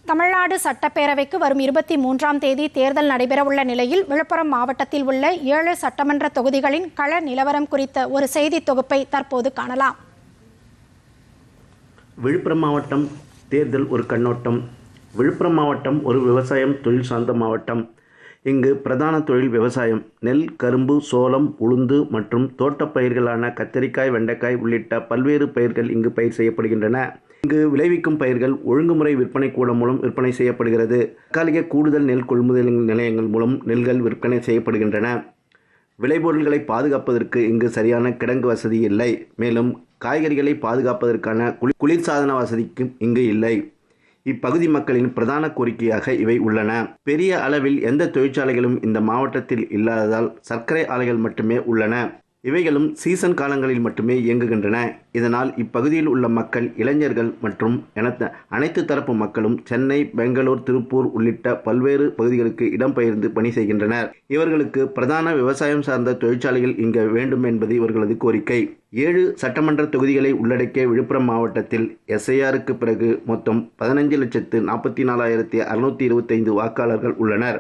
தமிழ்நாடு சட்டப்பேரவைக்கு வரும் 23ஆம் தேதி தேர்தல் நடைபெறவுள்ள நிலையில் விழுப்புரம் மாவட்டத்தில் உள்ள 7 சட்டமன்ற தொகுதிகளின் கள நிலவரம் குறித்த ஒரு செய்தி தொகுப்பை தற்போது காணலாம். விழுப்புரம் மாவட்டம் தேர்தல் ஒரு கண்ணோட்டம். விழுப்புரம் மாவட்டம் ஒரு விவசாயம் தொழில் சார்ந்த மாவட்டம். இங்கு பிரதான தொழில் விவசாயம். நெல், கரும்பு, சோளம், உளுந்து மற்றும் தோட்டப் பயிர்களான கத்தரிக்காய், வெண்டைக்காய் உள்ளிட்ட பல்வேறு பயிர்கள் இங்கு பயிர் செய்யப்படுகின்றன. இங்கு விளைவிக்கும் பயிர்கள் ஒழுங்குமுறை விற்பனை கூடம் மூலம் விற்பனை செய்யப்படுகிறது. தற்காலிக கூடுதல் நெல் கொள்முதல் நிலையங்கள் மூலம் நெல்கள் விற்பனை செய்யப்படுகின்றன. விளைபொருட்களை பாதுகாப்பதற்கு இங்கு சரியான கிடங்கு வசதி இல்லை. மேலும் காய்கறிகளை பாதுகாப்பதற்கான குளிர்சாதன வசதிக்கும் இங்கு இல்லை. இப்பகுதி மக்களின் பிரதான கோரிக்கையாக இவை உள்ளன. பெரிய அளவில் எந்த தொழிற்சாலைகளும் இந்த மாவட்டத்தில் இல்லாததால் சர்க்கரை ஆலைகள் மட்டுமே உள்ளன. இவைகளும் சீசன் காலங்களில் மட்டுமே இயங்குகின்றன. இதனால் இப்பகுதியில் உள்ள மக்கள், இளைஞர்கள் மற்றும் அனைத்து தரப்பு மக்களும் சென்னை, பெங்களூர், திருப்பூர் உள்ளிட்ட பல்வேறு பகுதிகளுக்கு இடம்பெயர்ந்து பணி செய்கின்றனர். இவர்களுக்கு பிரதான விவசாயம் சார்ந்த தொழிற்சாலைகள் இங்கு வேண்டும் என்பது இவர்களது கோரிக்கை. 7 சட்டமன்ற தொகுதிகளை உள்ளடக்கிய விழுப்புரம் மாவட்டத்தில் SIRக்கு பிறகு மொத்தம் 15,44,625 வாக்காளர்கள் உள்ளனர்.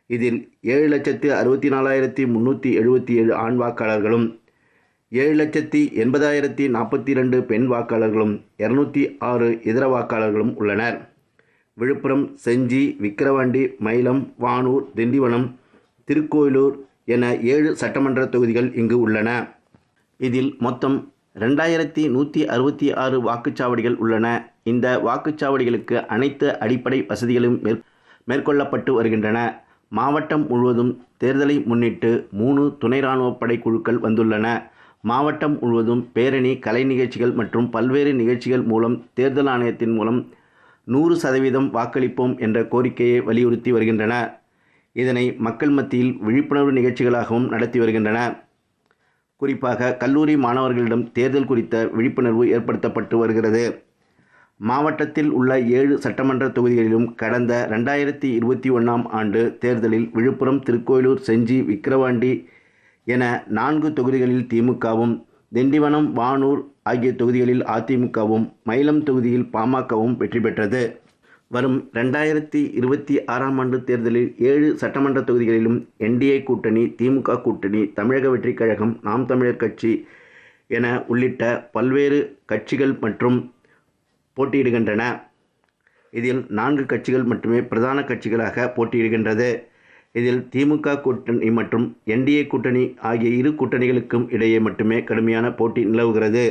இதில் 7,64,377 ஆண் வாக்காளர்களும் 7,80,042 பெண் வாக்காளர்களும் 206 இதர வாக்காளர்களும் உள்ளனர். விழுப்புரம், செஞ்சி, விக்கிரவாண்டி, மயிலம், வானூர், திண்டிவனம், திருக்கோயிலூர் என 7 சட்டமன்ற தொகுதிகள் இங்கு உள்ளன. இதில் மொத்தம் 2,166 வாக்குச்சாவடிகள் உள்ளன. இந்த வாக்குச்சாவடிகளுக்கு அனைத்து அடிப்படை வசதிகளும் மேற்கொள்ளப்பட்டு வருகின்றன. மாவட்டம் முழுவதும் தேர்தலை முன்னிட்டு 3 துணை இராணுவ படை குழுக்கள் வந்துள்ளன. மாவட்டம் முழுவதும் பேரணி, கலை நிகழ்ச்சிகள் மற்றும் பல்வேறு நிகழ்ச்சிகள் மூலம் தேர்தல் ஆணையத்தின் மூலம் 100% வாக்களிப்போம் என்ற கோரிக்கையை வலியுறுத்தி வருகின்றன. இதனை மக்கள் மத்தியில் விழிப்புணர்வு நிகழ்ச்சிகளாகவும் நடத்தி வருகின்றன. குறிப்பாக கல்லூரி மாணவர்களிடம் தேர்தல் குறித்த விழிப்புணர்வு ஏற்படுத்தப்பட்டு வருகிறது. மாவட்டத்தில் உள்ள 7 சட்டமன்ற தொகுதிகளிலும் கடந்த 2021ஆம் ஆண்டு தேர்தலில் விழுப்புரம், திருக்கோயிலூர், செஞ்சி, விக்கிரவாண்டி என 4 தொகுதிகளில் திமுகவும், திண்டிவனம், வானூர் ஆகிய தொகுதிகளில் அதிமுகவும், மயிலம் தொகுதியில் பாமகவும் வெற்றி பெற்றது. வரும் 2026ஆம் ஆண்டு தேர்தலில் 7 சட்டமன்ற தொகுதிகளிலும் NDA கூட்டணி, திமுக கூட்டணி, தமிழக வெற்றிக் கழகம், நாம் தமிழர் கட்சி என உள்ளிட்ட பல்வேறு கட்சிகள் மற்றும் போட்டியிடுகின்றன. இதில் 4 கட்சிகள் மட்டுமே பிரதான கட்சிகளாக போட்டியிடுகின்றது. இதில் திமுக கூட்டணி மற்றும் NDA கூட்டணி ஆகிய இரு கூட்டணிகளுக்கும் இடையே மட்டுமே கடுமையான போட்டி நிலவுகிறது.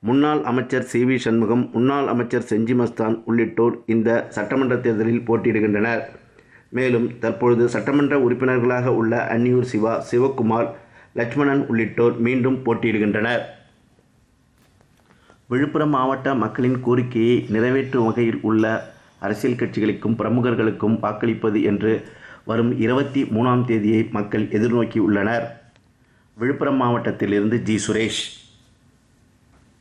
முன்னாள் அமைச்சர் CV சண்முகம், முன்னாள் அமைச்சர் செஞ்சி மஸ்தான் உள்ளிட்டோர் இந்த சட்டமன்ற தேர்தலில் போட்டியிடுகின்றனர். மேலும் தற்பொழுது சட்டமன்ற உறுப்பினர்களாக உள்ள அன்னியூர் சிவா, சிவக்குமார், லட்சுமணன் உள்ளிட்டோர் மீண்டும் போட்டியிடுகின்றனர். விழுப்புரம் மாவட்ட மக்களின் கோரிக்கையை நிறைவேற்றும் வகையில் உள்ள அரசியல் கட்சிகளுக்கும் பிரமுகர்களுக்கும் வாக்களிப்பது என்று வரும் 23ஆம் தேதியை மக்கள் எதிர்நோக்கி உள்ளனர். விழுப்புரம் மாவட்டத்திலிருந்து ஜி. சுரேஷ்.